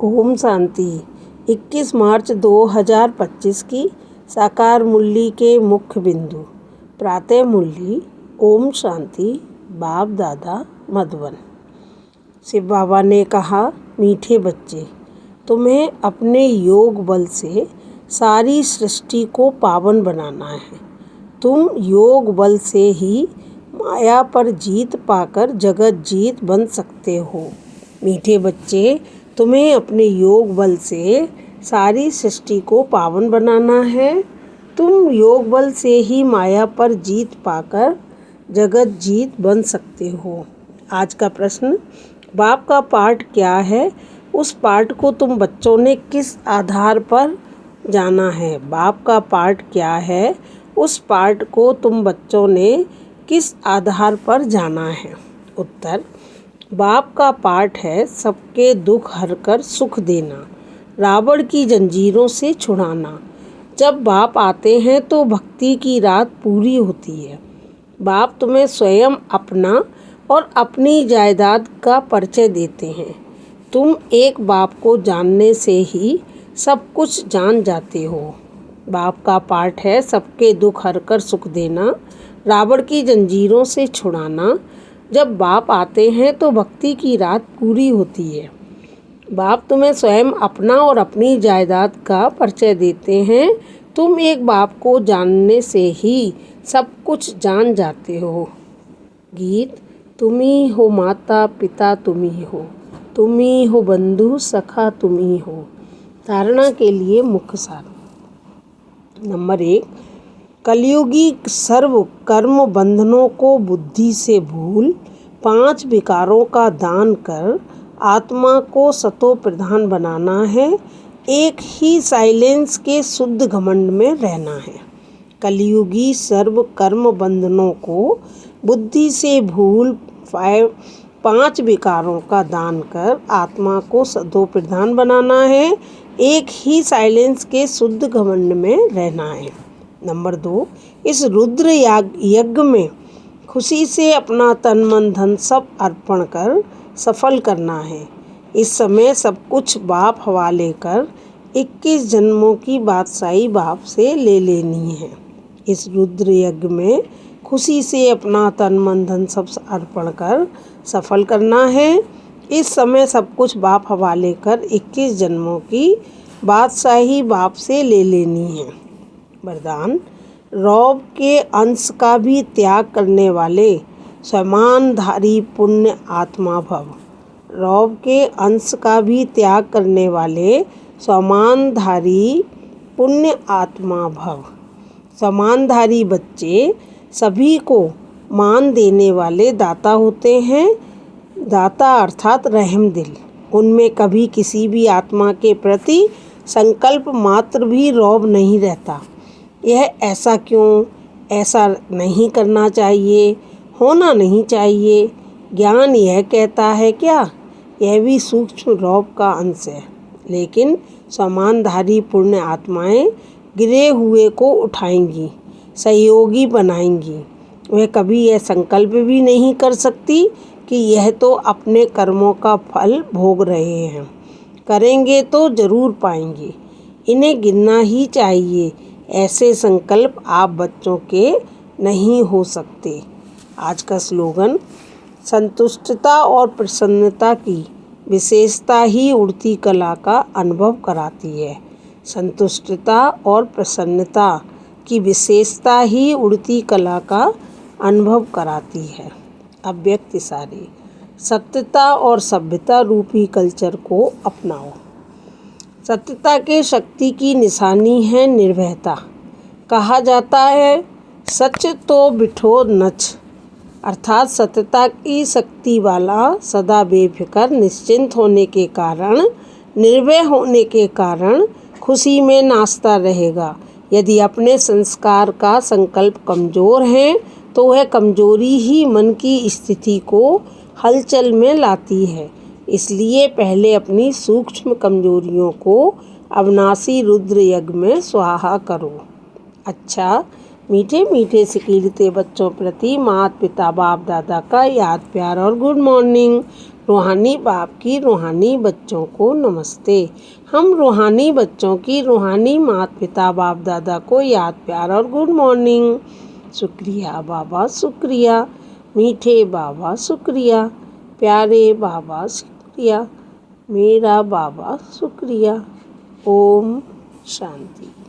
ओम शांति। 21 मार्च 2025 की साकार मुरली के मुख्य बिंदु। प्रातः मुरली। ओम शांति। बाप दादा मधुबन। शिव बाबा ने कहा, मीठे बच्चे, तुम्हें अपने योग बल से सारी सृष्टि को पावन बनाना है। तुम योग बल से ही माया पर जीत पाकर जगत जीत बन सकते हो। मीठे बच्चे, तुम्हें अपने योग बल से सारी सृष्टि को पावन बनाना है। तुम योग बल से ही माया पर जीत पाकर जगत जीत बन सकते हो। आज का प्रश्न, बाप का पाठ क्या है? उस पाठ को तुम बच्चों ने किस आधार पर जाना है? बाप का पाठ क्या है? उस पाठ को तुम बच्चों ने किस आधार पर जाना है? उत्तर, बाप का पाठ है सबके दुख हरकर सुख देना, रावण की जंजीरों से छुड़ाना। जब बाप आते हैं तो भक्ति की रात पूरी होती है। बाप तुम्हें स्वयं अपना और अपनी जायदाद का परिचय देते हैं। तुम एक बाप को जानने से ही सब कुछ जान जाते हो। बाप का पाठ है सबके दुख हरकर सुख देना, रावण की जंजीरों से छुड़ाना। जब बाप आते हैं तो भक्ति की रात पूरी होती है। बाप तुम्हें स्वयं अपना और अपनी जायदाद का परिचय देते हैं। तुम एक बाप को जानने से ही सब कुछ जान जाते हो। गीत। तुम ही हो माता पिता, तुम ही हो बंधु सखा, तुम ही हो। धारणा के लिए मुख्य सार। नंबर 1, कलयुगी सर्व कर्म बंधनों को बुद्धि से भूल 5 विकारों का दान कर आत्मा को सतो प्रधान बनाना है। एक ही साइलेंस के शुद्ध घमंड में रहना है। कलयुगी सर्व कर्म बंधनों को बुद्धि से भूल 5 विकारों का दान कर आत्मा को सतो प्रधान बनाना है। एक ही साइलेंस के शुद्ध घमंड में रहना है। नंबर 2, इस रुद्र यज्ञ में खुशी से अपना तन मन धन सब अर्पण कर सफल करना है। इस समय सब कुछ बाप हवाले कर 21 जन्मों की बादशाही बाप से ले लेनी है। इस रुद्र यज्ञ में खुशी से अपना तन मन धन सब अर्पण कर सफल करना है। इस समय सब कुछ बाप हवाले कर 21 जन्मों की बादशाही बाप से ले लेनी है। वरदान। रौब के अंश का भी त्याग करने वाले स्वमानधारी पुण्य आत्मा भव। रौब के अंश का भी त्याग करने वाले स्वमानधारी पुण्य आत्मा भव। स्वमानधारी बच्चे सभी को मान देने वाले दाता होते हैं। दाता अर्थात रहम दिल। उनमें कभी किसी भी आत्मा के प्रति संकल्प मात्र भी रौब नहीं रहता। यह ऐसा क्यों? ऐसा नहीं करना चाहिए, होना नहीं चाहिए। ज्ञान यह कहता है क्या? यह भी सूक्ष्म रौब का अंश है। लेकिन समानधारी पुण्य आत्माएं गिरे हुए को उठाएंगी, सहयोगी बनाएंगी। वह कभी यह संकल्प भी नहीं कर सकती कि यह तो अपने कर्मों का फल भोग रहे हैं, करेंगे तो जरूर पाएंगे। इन्हें गिनना ही चाहिए। ऐसे संकल्प आप बच्चों के नहीं हो सकते। आज का स्लोगन, संतुष्टता और प्रसन्नता की विशेषता ही उड़ती कला का अनुभव कराती है। संतुष्टता और प्रसन्नता की विशेषता ही उड़ती कला का अनुभव कराती है। अव्यक्त इशारे। सत्यता और सभ्यता रूपी कल्चर को अपनाओ। सत्यता के शक्ति की निशानी है निर्भयता। कहा जाता है, सच तो बिठो नच, अर्थात सत्यता की शक्ति वाला सदा बेफिक्र निश्चिंत होने के कारण, निर्भय होने के कारण खुशी में नाचता रहेगा। यदि अपने संस्कार का संकल्प कमज़ोर है तो वह कमजोरी ही मन की स्थिति को हलचल में लाती है। इसलिए पहले अपनी सूक्ष्म कमजोरियों को अविनाशी रुद्र यज्ञ में स्वाहा करो। अच्छा, मीठे मीठे सिकीलते बच्चों प्रति माता पिता बाप दादा का याद प्यार और गुड मॉर्निंग। रूहानी बाप की रूहानी बच्चों को नमस्ते। हम रूहानी बच्चों की रूहानी माता पिता बाप दादा को याद प्यार और गुड मॉर्निंग। शुक्रिया बाबा शुक्रिया, मीठे बाबा शुक्रिया, प्यारे बाबा शुक्रिया, मेरा बाबा शुक्रिया। ओम शांति।